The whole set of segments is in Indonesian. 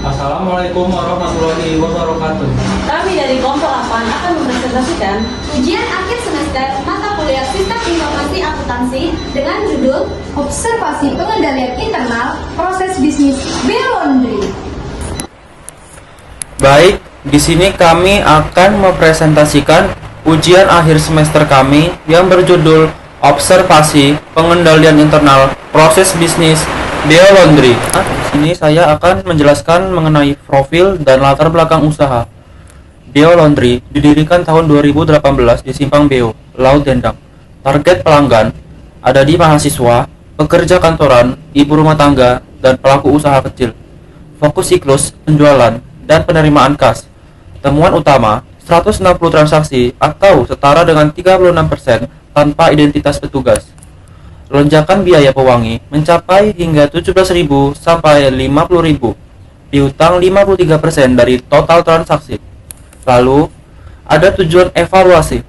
Assalamualaikum warahmatullahi wabarakatuh. Kami dari kelompok 8 akan mempresentasikan ujian akhir semester mata kuliah Sistem Informasi Akuntansi dengan judul Observasi Pengendalian Internal Proses Bisnis Beyond. Baik, di sini kami akan mempresentasikan ujian akhir semester kami yang berjudul Observasi Pengendalian Internal Proses Bisnis Biolaundry. Di sini saya akan menjelaskan mengenai profil dan latar belakang usaha. Biolaundry didirikan tahun 2018 di Simpang Beo, Laut Dendang. Target pelanggan ada di mahasiswa, pekerja kantoran, ibu rumah tangga, dan pelaku usaha kecil. Fokus siklus penjualan dan penerimaan kas. Temuan utama 160 transaksi atau setara dengan 36% tanpa identitas petugas. Lonjakan biaya pewangi mencapai hingga 17.000 sampai 50.000. Piutang 53% dari total transaksi. Lalu, ada tujuan evaluasi.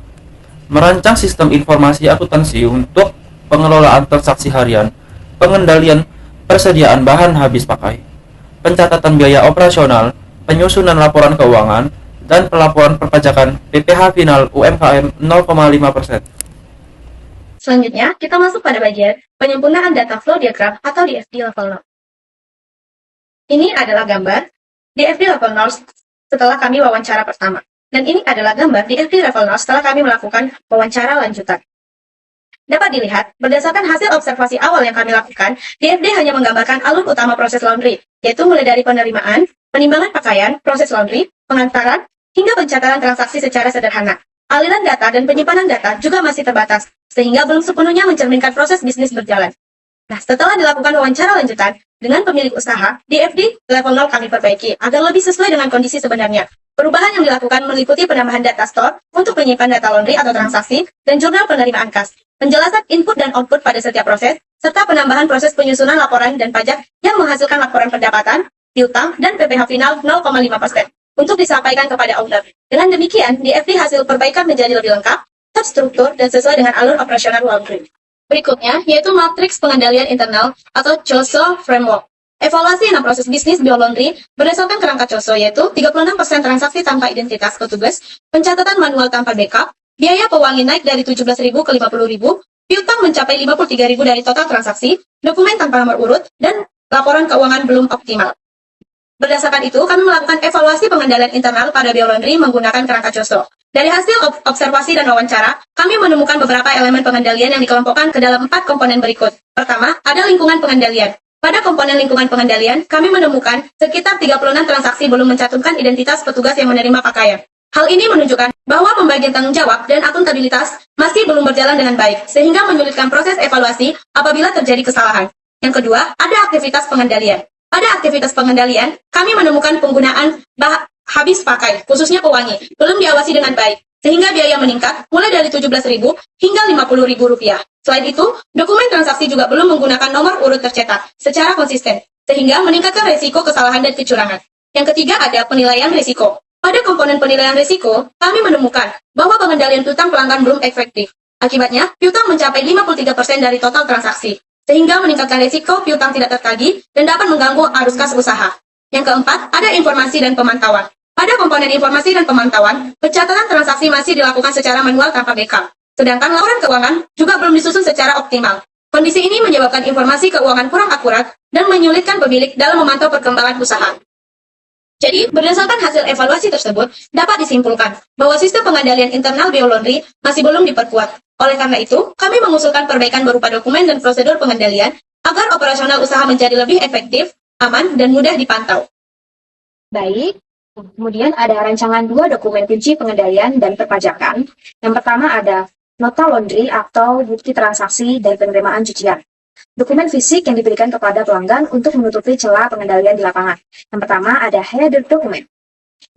Merancang sistem informasi akuntansi untuk pengelolaan transaksi harian, pengendalian persediaan bahan habis pakai, pencatatan biaya operasional, penyusunan laporan keuangan, dan pelaporan perpajakan PPh final UMKM 0,5%. Selanjutnya, kita masuk pada bagian penyempurnaan data flow diagram atau DFD level 0. Ini adalah gambar DFD level 0 setelah kami wawancara pertama. Dan ini adalah gambar DFD level 0 setelah kami melakukan wawancara lanjutan. Dapat dilihat, berdasarkan hasil observasi awal yang kami lakukan, DFD hanya menggambarkan alur utama proses laundry, yaitu mulai dari penerimaan, penimbangan pakaian, proses laundry, pengantaran, hingga pencatatan transaksi secara sederhana. Aliran data dan penyimpanan data juga masih terbatas, sehingga belum sepenuhnya mencerminkan proses bisnis berjalan. Nah, setelah dilakukan wawancara lanjutan dengan pemilik usaha, DFD level 0 kami perbaiki agar lebih sesuai dengan kondisi sebenarnya. Perubahan yang dilakukan meliputi penambahan data store untuk menyimpan data laundry atau transaksi dan jurnal penerimaan kas, penjelasan input dan output pada setiap proses, serta penambahan proses penyusunan laporan dan pajak yang menghasilkan laporan pendapatan, piutang, dan PPh final 0,5% untuk disampaikan kepada owner. Dengan demikian, DFD hasil perbaikan menjadi lebih lengkap, terstruktur, dan sesuai dengan alur operasional laundry. Berikutnya, yaitu matriks pengendalian internal atau COSO Framework. Evaluasi 6 proses bisnis Biolaundry berdasarkan kerangka COSO, yaitu 36% transaksi tanpa identitas petugas, pencatatan manual tanpa backup, biaya pewangi naik dari 17.000 ke 50.000, piutang mencapai 53.000 dari total transaksi, dokumen tanpa nomor urut, dan laporan keuangan belum optimal. Berdasarkan itu, kami melakukan evaluasi pengendalian internal pada Biolaundry menggunakan kerangka COSO. Dari hasil observasi dan wawancara, kami menemukan beberapa elemen pengendalian yang dikelompokkan ke dalam 4 komponen berikut. Pertama, ada lingkungan pengendalian. Pada komponen lingkungan pengendalian, kami menemukan sekitar 36 transaksi belum mencantumkan identitas petugas yang menerima pakaian. Hal ini menunjukkan bahwa pembagian tanggung jawab dan akuntabilitas masih belum berjalan dengan baik, sehingga menyulitkan proses evaluasi apabila terjadi kesalahan. Yang kedua, ada aktivitas pengendalian. Pada aktivitas pengendalian, kami menemukan penggunaan habis pakai, khususnya pewangi, belum diawasi dengan baik, sehingga biaya meningkat mulai dari 17.000 hingga 50.000 rupiah. Selain itu, dokumen transaksi juga belum menggunakan nomor urut tercetak secara konsisten, sehingga meningkatkan risiko kesalahan dan kecurangan. Yang ketiga ada penilaian risiko. Pada komponen penilaian risiko, kami menemukan bahwa pengendalian piutang pelanggan belum efektif. Akibatnya, piutang mencapai 53% dari total transaksi, sehingga meningkatkan risiko piutang tidak tertagih dan dapat mengganggu arus kas usaha. Yang keempat, ada informasi dan pemantauan. Pada komponen informasi dan pemantauan, pencatatan transaksi masih dilakukan secara manual tanpa backup. Sedangkan laporan keuangan juga belum disusun secara optimal. Kondisi ini menyebabkan informasi keuangan kurang akurat dan menyulitkan pemilik dalam memantau perkembangan usaha. Jadi, berdasarkan hasil evaluasi tersebut, dapat disimpulkan bahwa sistem pengendalian internal Biolaundry masih belum diperkuat. Oleh karena itu, kami mengusulkan perbaikan berupa dokumen dan prosedur pengendalian agar operasional usaha menjadi lebih efektif, aman, dan mudah dipantau. Baik, kemudian ada rancangan 2 dokumen kunci pengendalian dan perpajakan. Yang pertama ada nota laundry atau bukti transaksi dan penerimaan cucian. Dokumen fisik yang diberikan kepada pelanggan untuk menutupi celah pengendalian di lapangan. Yang pertama ada header dokumen,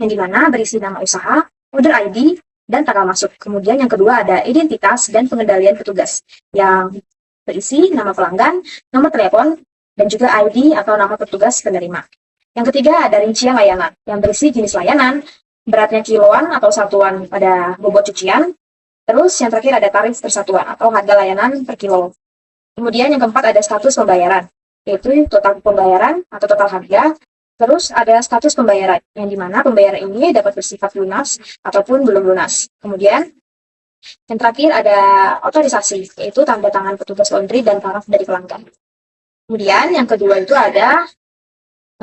yang dimana berisi nama usaha, order ID, dan tanggal masuk. Kemudian yang kedua ada identitas dan pengendalian petugas, yang berisi nama pelanggan, nomor telepon, dan juga ID atau nama petugas penerima. Yang ketiga ada rincian layanan, yang berisi jenis layanan, beratnya kiloan atau satuan pada bobot cucian, Terus yang terakhir ada tarif persatuan atau harga layanan per kilo. Kemudian yang keempat ada status pembayaran, yaitu total pembayaran atau total harga. Terus ada status pembayaran, yang dimana pembayaran ini dapat bersifat lunas ataupun belum lunas. Kemudian yang terakhir ada otorisasi, yaitu tanda tangan petugas laundry dan taraf dari pelanggan. Kemudian yang kedua itu ada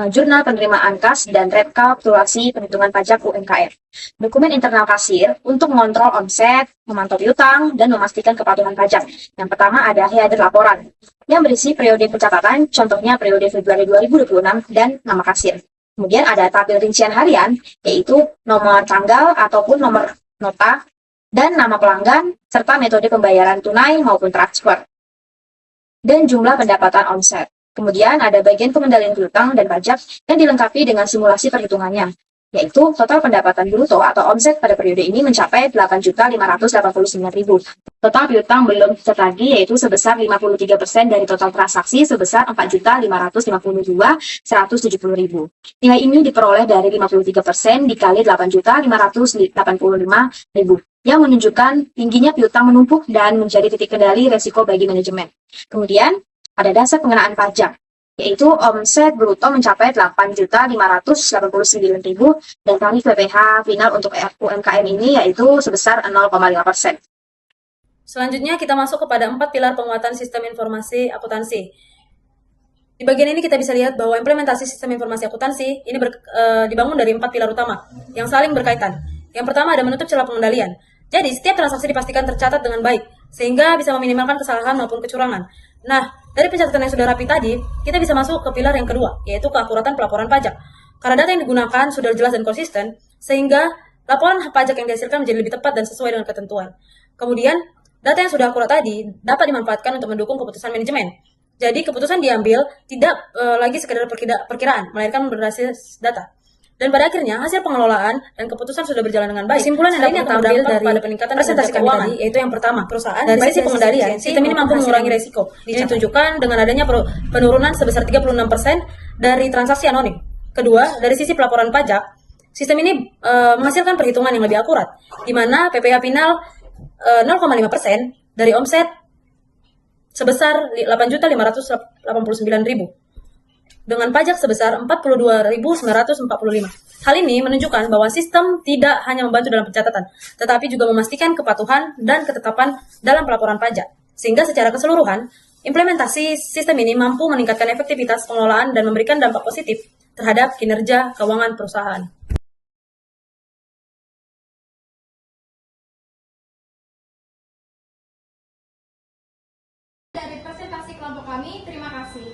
jurnal penerimaan kas dan rekapitulasi perhitungan pajak UMKM. Dokumen internal kasir untuk mengontrol omset, memantau piutang, dan memastikan kepatuhan pajak. Yang pertama ada header laporan, yang berisi periode pencatatan, contohnya periode Februari 2026, dan nama kasir. Kemudian ada tabel rincian harian, yaitu nomor tanggal ataupun nomor nota, dan nama pelanggan, serta metode pembayaran tunai maupun transfer, dan jumlah pendapatan omset. Kemudian ada bagian pengendalian piutang dan pajak yang dilengkapi dengan simulasi perhitungannya, yaitu total pendapatan bruto atau omset pada periode ini mencapai 8.589.000. Total piutang belum tertagih yaitu sebesar 53% dari total transaksi sebesar 4.552.170.000. Nilai ini diperoleh dari 53% dikali 8.585.000 yang menunjukkan tingginya piutang menumpuk dan menjadi titik kendali resiko bagi manajemen. Kemudian ada dasar pengenaan pajak, yaitu omset bruto mencapai 8.589.000 dan tarif PPh final untuk UMKM ini yaitu sebesar 0,5%. Selanjutnya kita masuk kepada 4 pilar penguatan sistem informasi akuntansi. Di bagian ini kita bisa lihat bahwa implementasi sistem informasi akuntansi ini dibangun dari 4 pilar utama yang saling berkaitan. Yang pertama ada menutup celah pengendalian. Jadi setiap transaksi dipastikan tercatat dengan baik sehingga bisa meminimalkan kesalahan maupun kecurangan. Nah, dari pencatatan yang sudah rapi tadi, kita bisa masuk ke pilar yang kedua, yaitu keakuratan pelaporan pajak. Karena data yang digunakan sudah jelas dan konsisten, sehingga laporan pajak yang dihasilkan menjadi lebih tepat dan sesuai dengan ketentuan. Kemudian, data yang sudah akurat tadi dapat dimanfaatkan untuk mendukung keputusan manajemen. Jadi, keputusan diambil tidak lagi sekedar perkiraan, melainkan berbasis data. Dan pada akhirnya, hasil pengelolaan dan keputusan sudah berjalan dengan baik. Kesimpulan yang dapat diambil dari peningkatan presentasi kami tadi, yaitu yang pertama, perusahaan dari sisi pengendalian, sistem ini mampu mengurangi resiko. Ini ditunjukkan dengan adanya penurunan sebesar 36% dari transaksi anonim. Kedua, dari sisi pelaporan pajak, sistem ini menghasilkan perhitungan yang lebih akurat, di mana PPh final 0,5% dari omset sebesar 8.589.000. Dengan pajak sebesar 42.945. Hal ini menunjukkan bahwa sistem tidak hanya membantu dalam pencatatan, tetapi juga memastikan kepatuhan dan ketetapan dalam pelaporan pajak. Sehingga secara keseluruhan, implementasi sistem ini mampu meningkatkan efektivitas pengelolaan dan memberikan dampak positif terhadap kinerja keuangan perusahaan. Dari presentasi kelompok kami, terima kasih.